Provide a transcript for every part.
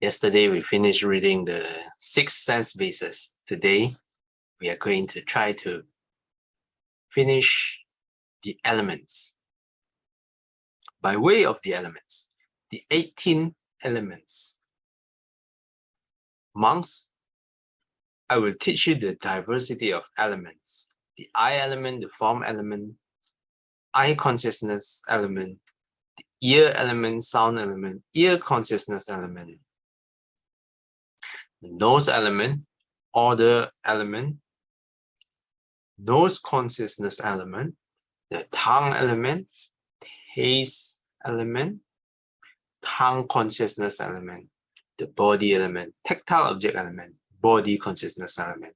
Yesterday, we finished reading the 6 sense bases. Today, we are going to try to finish the elements. By way of the elements, the 18 elements. Monks, I will teach you the diversity of elements. The eye element, the form element, eye consciousness element, the ear element, sound element, ear consciousness element, the nose element, order element, nose consciousness element, the tongue element, taste element, tongue consciousness element, the body element, tactile object element, body consciousness element,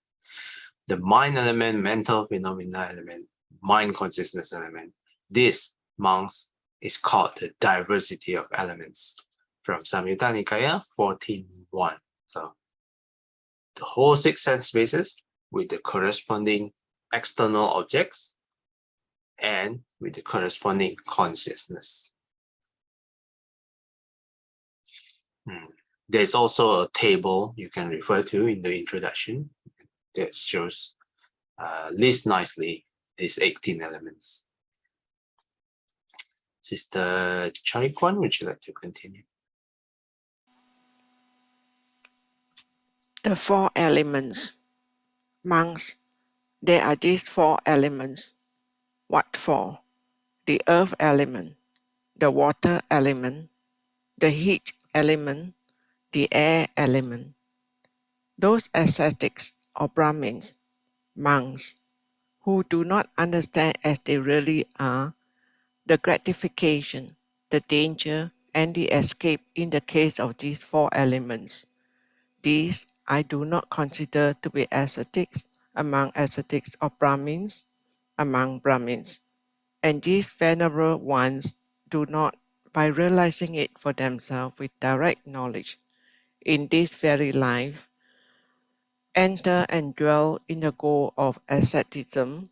the mind element, mental phenomena element, mind consciousness element. This, monks, is called the diversity of elements from Samyutta Nikaya 14.1. So the whole 6 sense bases with the corresponding external objects and with the corresponding consciousness. There's also a table you can refer to in the introduction that shows lists nicely these 18 elements. Sister Choi Kwan, would you like to continue? The 4 elements. Monks, there are these 4 elements. What for? The earth element, the water element, the heat element, the air element. Those ascetics or Brahmins, monks, who do not understand as they really are the gratification, the danger, and the escape in the case of these 4 elements. These I do not consider to be ascetics among ascetics or Brahmins among Brahmins, and these venerable ones do not, by realizing it for themselves with direct knowledge, in this very life, enter and dwell in the goal of asceticism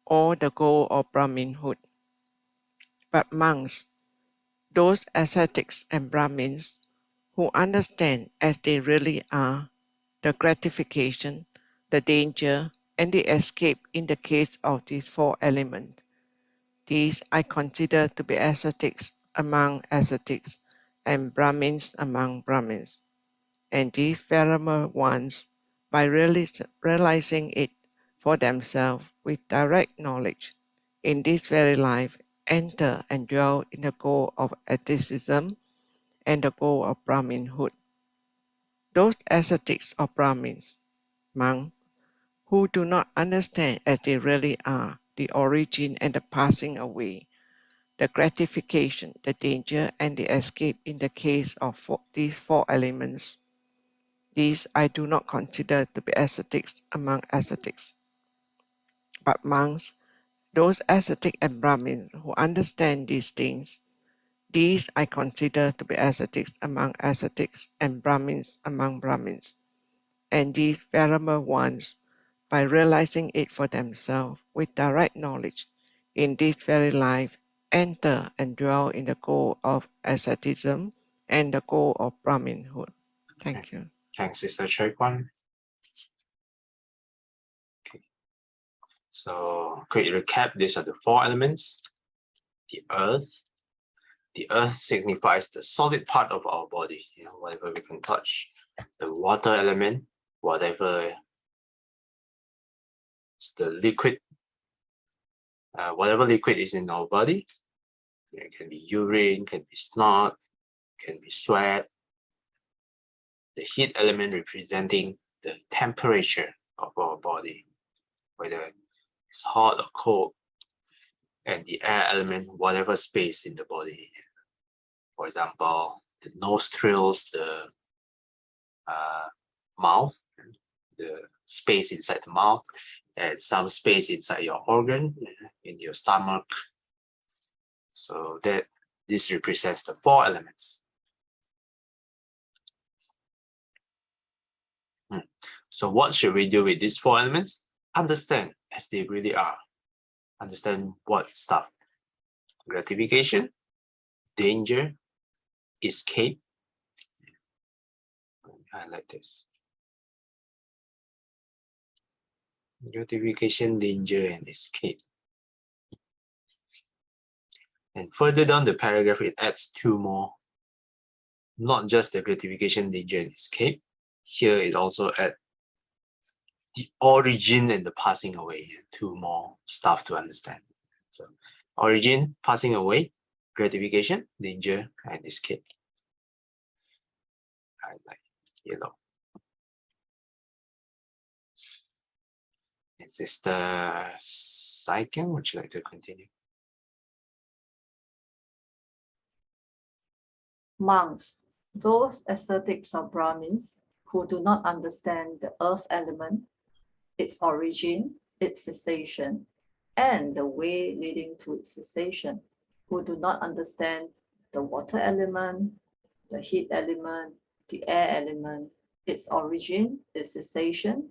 or the goal of Brahminhood. But monks, those ascetics and Brahmins who understand as they really are the gratification, the danger, and the escape in the case of these 4 elements. These I consider to be ascetics among ascetics and Brahmins among Brahmins. And these venerable ones, by realizing it for themselves with direct knowledge, in this very life enter and dwell in the goal of asceticism and the goal of Brahminhood. Those ascetics or Brahmins, monks, who do not understand as they really are the origin and the passing away, the gratification, the danger, and the escape in the case of these 4 elements. These I do not consider to be ascetics among ascetics. But monks, those ascetic and Brahmins who understand these things, these I consider to be ascetics among ascetics and Brahmins among Brahmins. And these venerable ones, by realizing it for themselves with direct knowledge, in this very life, enter and dwell in the goal of asceticism and the goal of Brahminhood. Thank you. Thanks, Sister Choi Kwan. Okay. So, quick recap, these are the 4 elements. The earth. The earth signifies the solid part of our body, whatever we can touch. The water element, whatever is the liquid, whatever liquid is in our body. It can be urine, can be snot, can be sweat. The heat element representing the temperature of our body, whether it's hot or cold. And the air element, whatever space in the body. For example, the nostrils, the mouth, the space inside the mouth, and some space inside your organ, in your stomach. So that this represents the 4 elements. So what should we do with these 4 elements? Understand as they really are. Understand what stuff? Gratification, danger, escape, highlight this. Gratification, danger, and escape. And further down the paragraph, it adds two more. Not just the gratification, danger, and escape. Here it also adds the origin and the passing away. Two more stuff to understand. So origin, passing away, gratification, danger, and escape. Highlight yellow. Is this the second? Would you like to continue? Monks, those ascetics or Brahmins who do not understand the earth element, its origin, its cessation, and the way leading to its cessation, who do not understand the water element, the heat element, the air element, its origin, its cessation,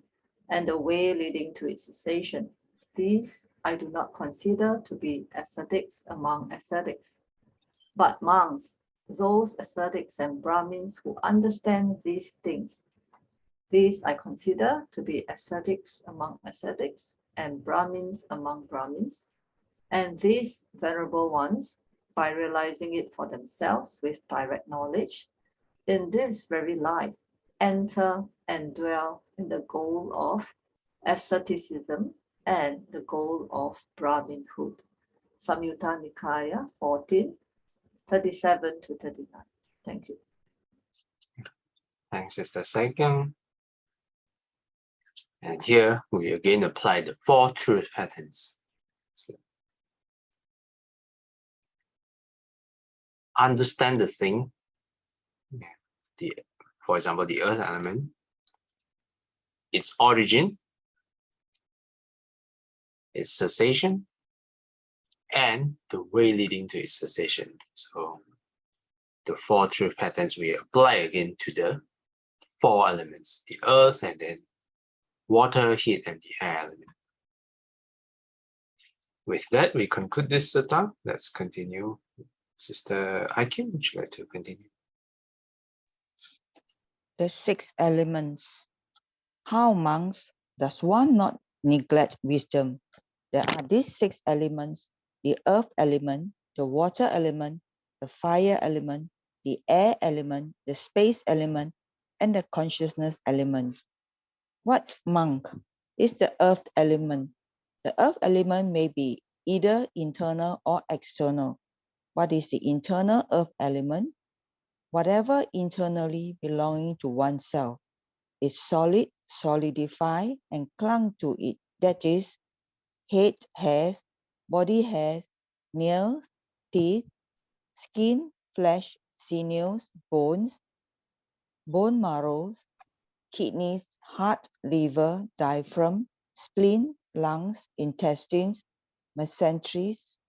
and the way leading to its cessation. These I do not consider to be ascetics among ascetics. But monks, those ascetics and Brahmins who understand these things, these I consider to be ascetics among ascetics and Brahmins among Brahmins. And these venerable ones, by realizing it for themselves with direct knowledge, in this very life, enter and dwell in the goal of asceticism and the goal of Brahminhood. Samyutta Nikaya 14, 37 to 39. Thank you. Thanks, Sister Second. And here we again apply the four truth patterns. So, understand the thing, for example, the earth element, its origin, its cessation, and the way leading to its cessation. So the four truth patterns we apply again to the four elements, the earth, and then water, heat, and the air element. With that, we conclude this sutta. Let's continue. Sister Aikim, would you like to continue? The 6 elements. How, monks, does one not neglect wisdom? There are these 6 elements: the earth element, the water element, the fire element, the air element, the space element, and the consciousness element. What, monk, is the earth element? The earth element may be either internal or external. What is the internal earth element? Whatever internally belonging to oneself is solid, solidified, and clung to it. That is, head, hairs, body hairs, nails, teeth, skin, flesh, sinews, bones, bone marrows, kidneys, heart, liver, diaphragm, spleen, lungs, intestines, mesenteries,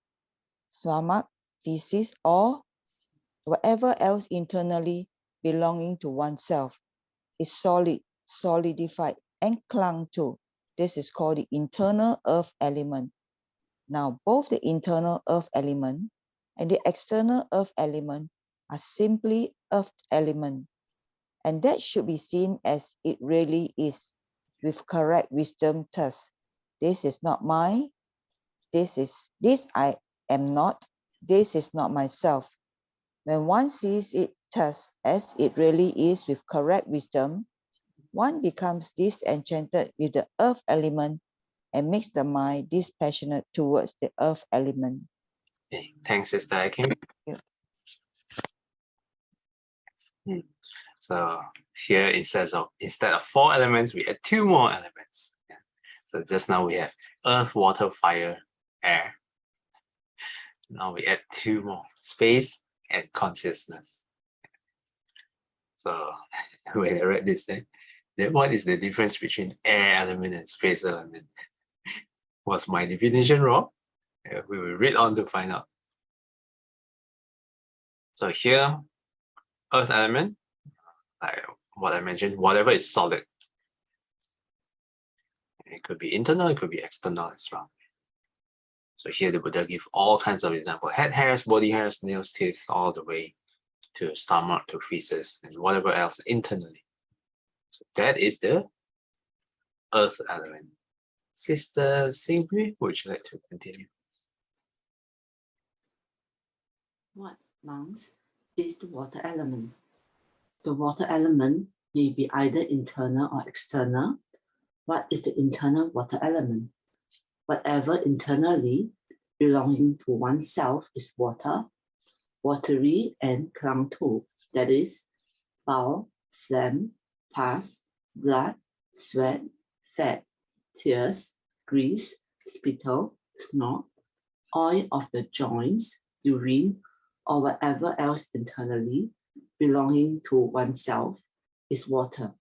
stomach, feces, or whatever else internally belonging to oneself is solid, solidified, and clung to. This is called the internal earth element. Now, both the internal earth element and the external earth element are simply earth element. And that should be seen as it really is, with correct wisdom thus. This is not mine, this I am not, this is not myself. When one sees it thus as it really is with correct wisdom, one becomes disenchanted with the earth element and makes the mind dispassionate towards the earth element. Okay, thanks, Sister Aikim. Yeah. So here instead of 4 elements, we add 2 more elements. Yeah. So just now we have earth, water, fire, air. Now we add 2 more, space and consciousness. So when I read this, then what is the difference between air element and space element? Was my definition wrong? Yeah, we will read on to find out. So here, earth element, like what I mentioned, whatever is solid. It could be internal, it could be external as well. So here the Buddha give all kinds of examples: head hairs, body hairs, nails, teeth, all the way to stomach, to feces, and whatever else internally. So that is the earth element. Sister Singhui, would you like to continue? What, monks, is the water element? The water element may be either internal or external. What is the internal water element? Whatever internally belonging to oneself is water, watery and clung to, that is, bile, phlegm, pus, blood, sweat, fat, tears, grease, spittle, snot, oil of the joints, urine, or whatever else internally belonging to oneself is water,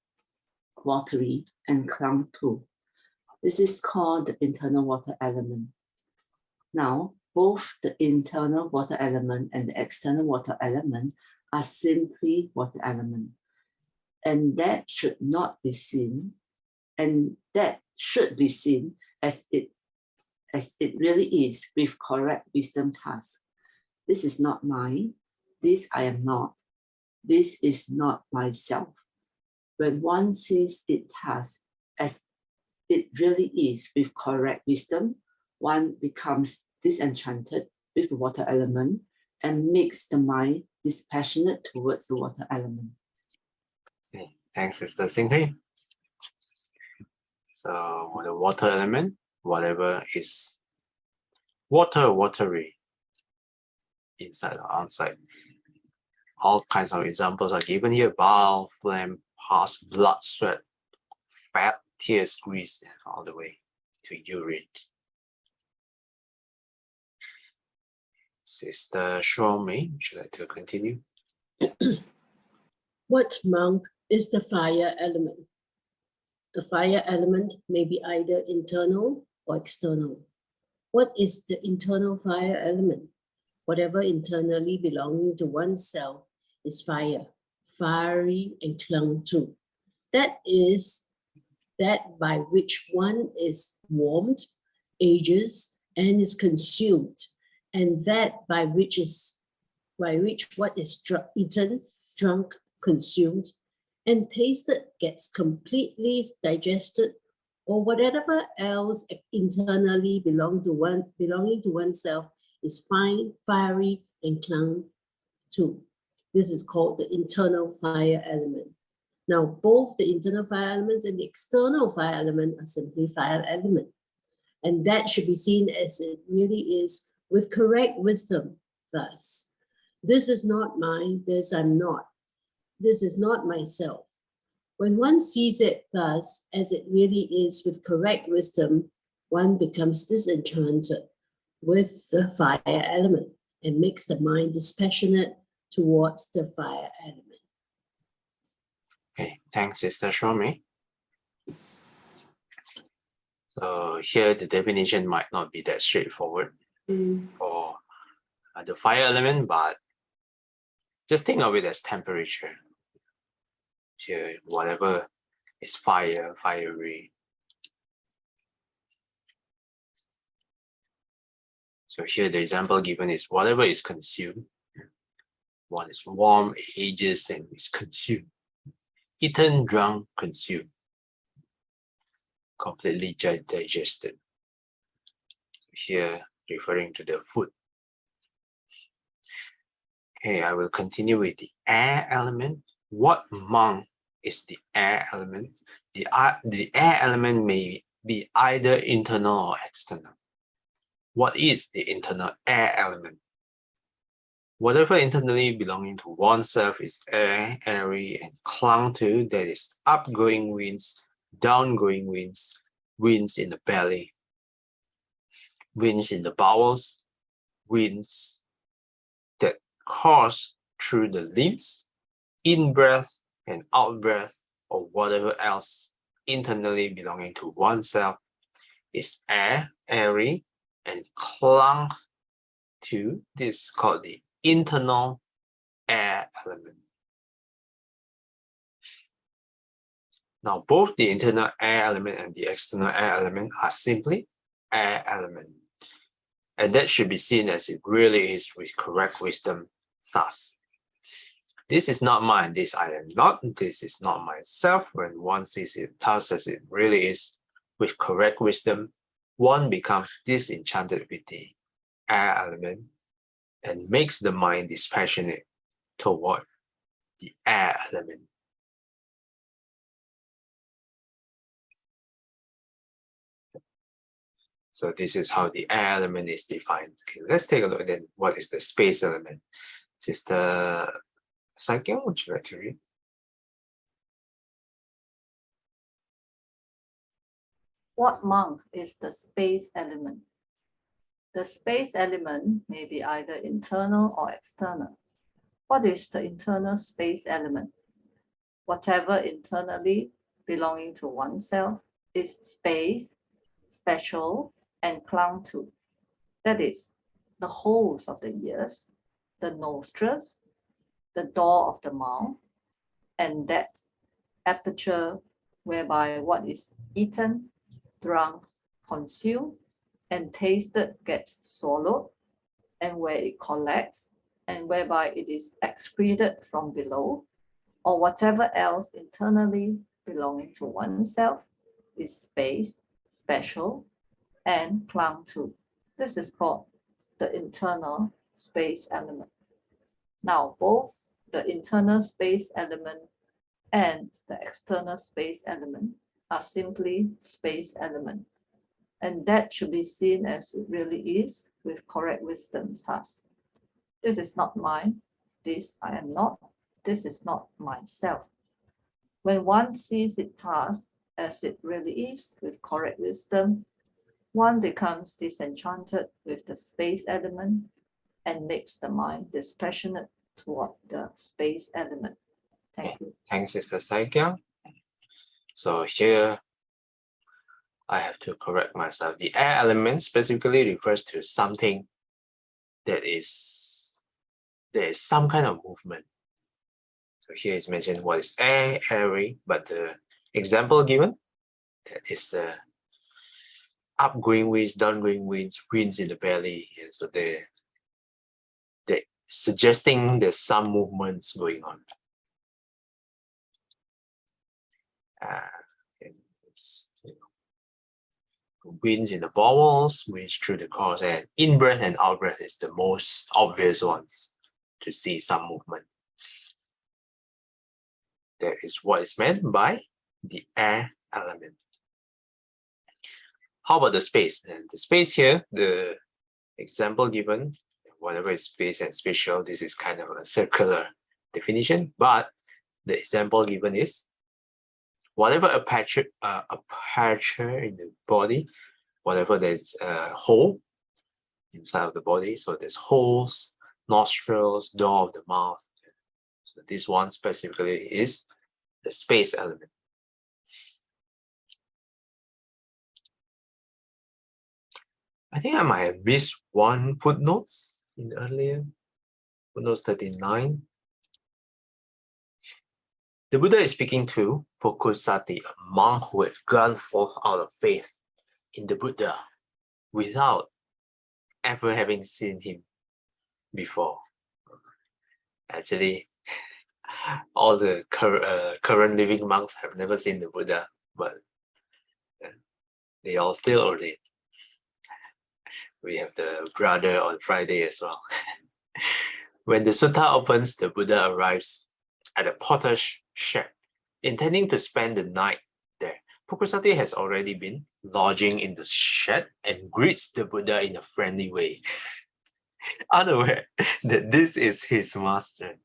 watery and clung to. This is called the internal water element. Now, both the internal water element and the external water element are simply water element. And that should not be seen, and that should be seen as it really is with correct wisdom task. This is not mine, this I am not, this is not myself. When one sees it task as it really is with correct wisdom, one becomes disenchanted with the water element and makes the mind dispassionate towards the water element. Okay, thanks, Sister Singhui. So the water element, whatever is watery, inside or outside. All kinds of examples are given here: bile, phlegm, pus, blood, sweat, fat, tears, grease, and all the way to urine. Sister Shomei, would you like to continue? What, monk, is the fire element? The fire element may be either internal or external. What is the internal fire element? Whatever internally belonging to oneself is fire, fiery and clung to. That is that by which one is warmed, ages, and is consumed, and that by which what is eaten, drunk, consumed, and tasted gets completely digested, or whatever else internally belonging to oneself is fine, fiery, and clung to. This is called the internal fire element. Now, both the internal fire elements and the external fire element are simply fire element. And that should be seen as it really is with correct wisdom. Thus, this is not mine, this I'm not. This is not myself. When one sees it thus, as it really is with correct wisdom, one becomes disenchanted with the fire element and makes the mind dispassionate towards the fire element. Okay, thanks, Sister Shomei. So here the definition might not be that straightforward for the fire element, but just think of it as temperature. Here, whatever is fire, fiery. So here the example given is whatever is consumed. One is warm, ages, and is consumed. Eaten, drunk, consumed. Completely digested. Here referring to the food. Okay, I will continue with the air element. What among is the air element? The air element may be either internal or external. What is the internal air element? Whatever internally belonging to oneself is air, airy, and clung to, that is upgoing winds, downgoing winds, winds in the belly, winds in the bowels, winds that course through the limbs, in-breath and out-breath, or whatever else internally belonging to oneself is air, airy, and clung to. This is called the internal air element. Now, both the internal air element and the external air element are simply air element. And that should be seen as it really is with correct wisdom thus. this is not mine, this I am not, this is not myself. When one sees it thus as it really is, with correct wisdom, one becomes disenchanted with the air element and makes the mind dispassionate toward the air element. So this is how the air element is defined. Okay, let's take a look then. What is the space element? Sister Saikyong, would you like to read? What monk is the space element? The space element may be either internal or external. What is the internal space element? Whatever internally belonging to oneself is space, special, and clung to. That is, the holes of the ears, the nostrils, the door of the mouth, and that aperture whereby what is eaten, drunk, consumed, and tasted gets swallowed, and where it collects, and whereby it is excreted from below, or whatever else internally belonging to oneself is space, special, and clung to. This is called the internal space element. Now, both the internal space element and the external space element are simply space element. And that should be seen as it really is with correct wisdom thus. This is not mine, this I am not, this is not myself. When one sees it thus as it really is with correct wisdom, one becomes disenchanted with the space element and makes the mind dispassionate toward the space element. Thank you. Thanks, Sister Saikyong. So here, I have to correct myself. The air element specifically refers to something that is, there is some kind of movement. So here is mentioned what is air, airy, but the example given, that is the upgoing winds, downgoing winds, winds in the belly. And so they're suggesting there's some movements going on. Winds in the bowels, winds through the course, and in-breath and out-breath is the most obvious ones to see some movement. That is what is meant by the air element. How about the space? And the space here, the example given, whatever is space and spatial, this is kind of a circular definition, but the example given is whatever aperture in the body, whatever there's a hole inside of the body, so there's holes, nostrils, door of the mouth. So this one specifically is the space element. I think I might have missed one footnotes in earlier, footnote 39. The Buddha is speaking to Pokusati, a monk who had gone forth out of faith in the Buddha without ever having seen him before. Actually, all the current living monks have never seen the Buddha, but they all still ordained. We have the brother on Friday as well. When the sutta opens, the Buddha arrives at a potter's shed, intending to spend the night there. Pokusati has already been lodging in the shed and greets the Buddha in a friendly way, unaware that this is his master.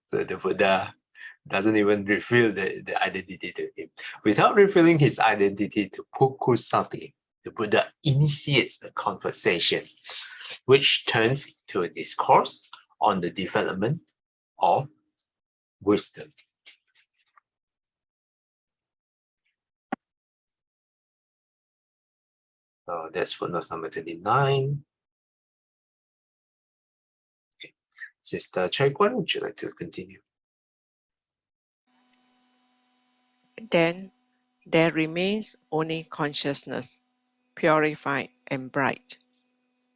So the Buddha doesn't even reveal the identity to him. Without revealing his identity to Pokusati, the Buddha initiates a conversation, which turns to a discourse on the development of wisdom. So that's footnote number 39. Okay. Sister Chai Kwan, would you like to continue? Then there remains only consciousness, purified and bright.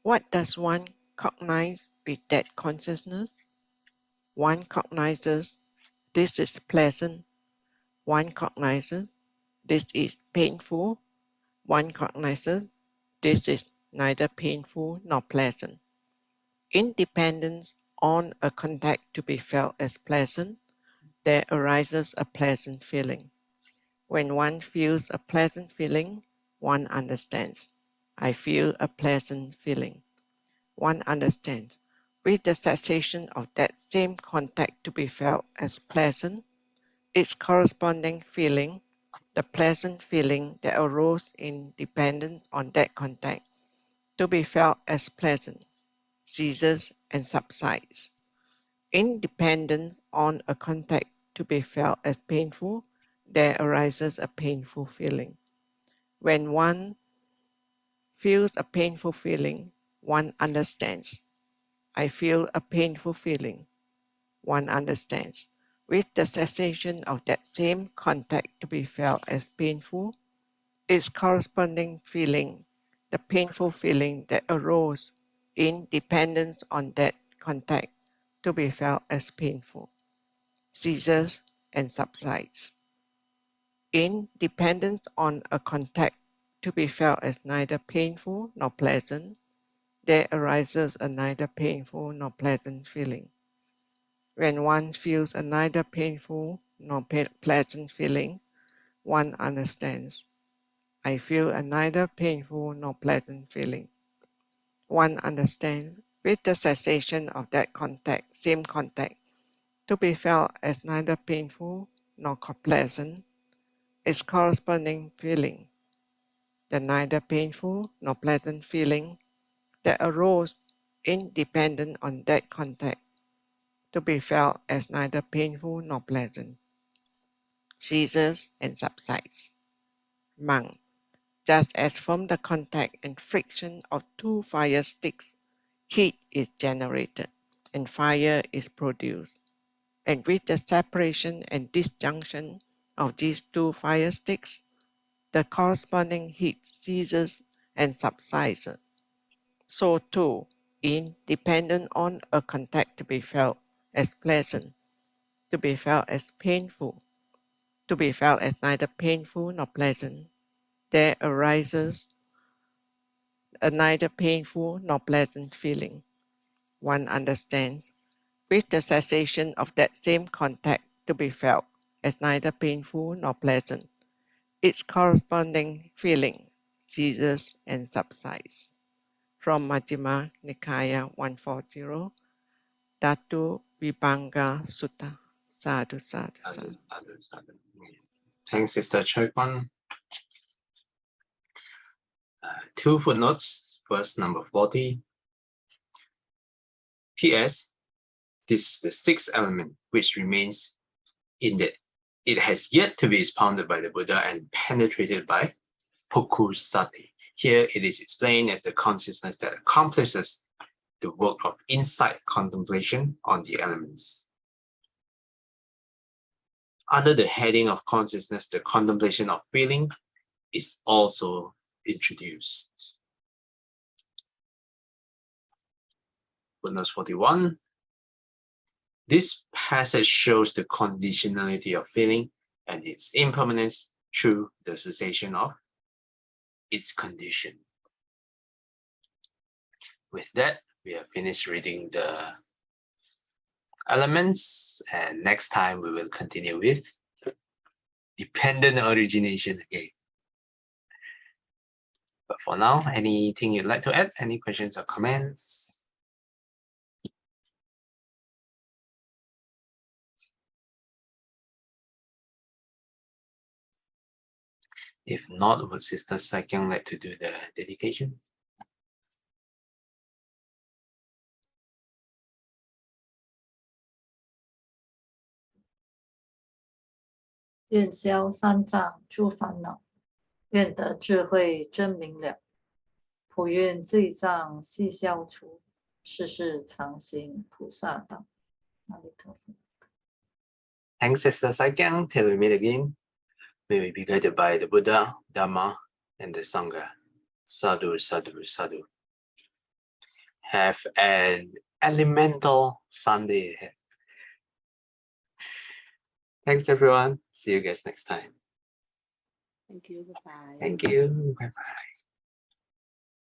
What does one cognize with that consciousness? One cognizes this is pleasant. One cognizes this is painful. One cognizes this is neither painful nor pleasant. Independent on a contact to be felt as pleasant, there arises a pleasant feeling. When one feels a pleasant feeling, one understands. I feel a pleasant feeling. One understands. With the cessation of that same contact to be felt as pleasant, its corresponding feeling, the pleasant feeling that arose in dependence on that contact, to be felt as pleasant, ceases and subsides. Independent on a contact to be felt as painful, there arises a painful feeling. When one feels a painful feeling, one understands. I feel a painful feeling. One understands. With the cessation of that same contact to be felt as painful, its corresponding feeling, the painful feeling that arose in dependence on that contact to be felt as painful, ceases and subsides. In dependence on a contact to be felt as neither painful nor pleasant, there arises a neither painful nor pleasant feeling. When one feels a neither painful nor pleasant feeling, one understands. I feel a neither painful nor pleasant feeling. One understands with the cessation of that contact, same contact, to be felt as neither painful nor pleasant, its corresponding feeling, the neither painful nor pleasant feeling that arose independent on that contact, to be felt as neither painful nor pleasant, ceases and subsides. Monk. Just as from the contact and friction of two fire sticks, heat is generated and fire is produced, and with the separation and disjunction of these two fire sticks, the corresponding heat ceases and subsides. So too, in dependent on a contact to be felt as pleasant, to be felt as painful, to be felt as neither painful nor pleasant, there arises a neither painful nor pleasant feeling. One understands, with the cessation of that same contact to be felt as neither painful nor pleasant, its corresponding feeling ceases and subsides. From Majjhima Nikaya 140, Dhatu Vibhanga Sutta. Sadhu, sadhu, sadhu. Thanks, Sister Choi Kwan. Two footnotes. First, number 40. P.S. This is the sixth element which remains in that it has yet to be expounded by the Buddha and penetrated by Pukusati. Here it is explained as the consciousness that accomplishes the work of insight contemplation on the elements. Under the heading of consciousness, the contemplation of feeling is also introduced. Footnote 41. This passage shows the conditionality of feeling and its impermanence through the cessation of its condition. With that, we have finished reading the elements, and next time we will continue with dependent origination again. But for now, anything you'd like to add? Any questions or comments? If not, would Sister Sakyong like to do the dedication? "愿消三障诸烦恼，愿得智慧真明了。普愿罪障悉消除，世世常行菩萨道。"阿弥陀佛。Thanks, Sister Sakyong. Till we meet again, may we be guided by the Buddha, Dhamma, and the Sangha. Sadhu, sadhu, sadhu. Have an elemental Sunday ahead. Thanks, everyone. See you guys next time. Thank you. Bye-bye. Thank you. Bye-bye.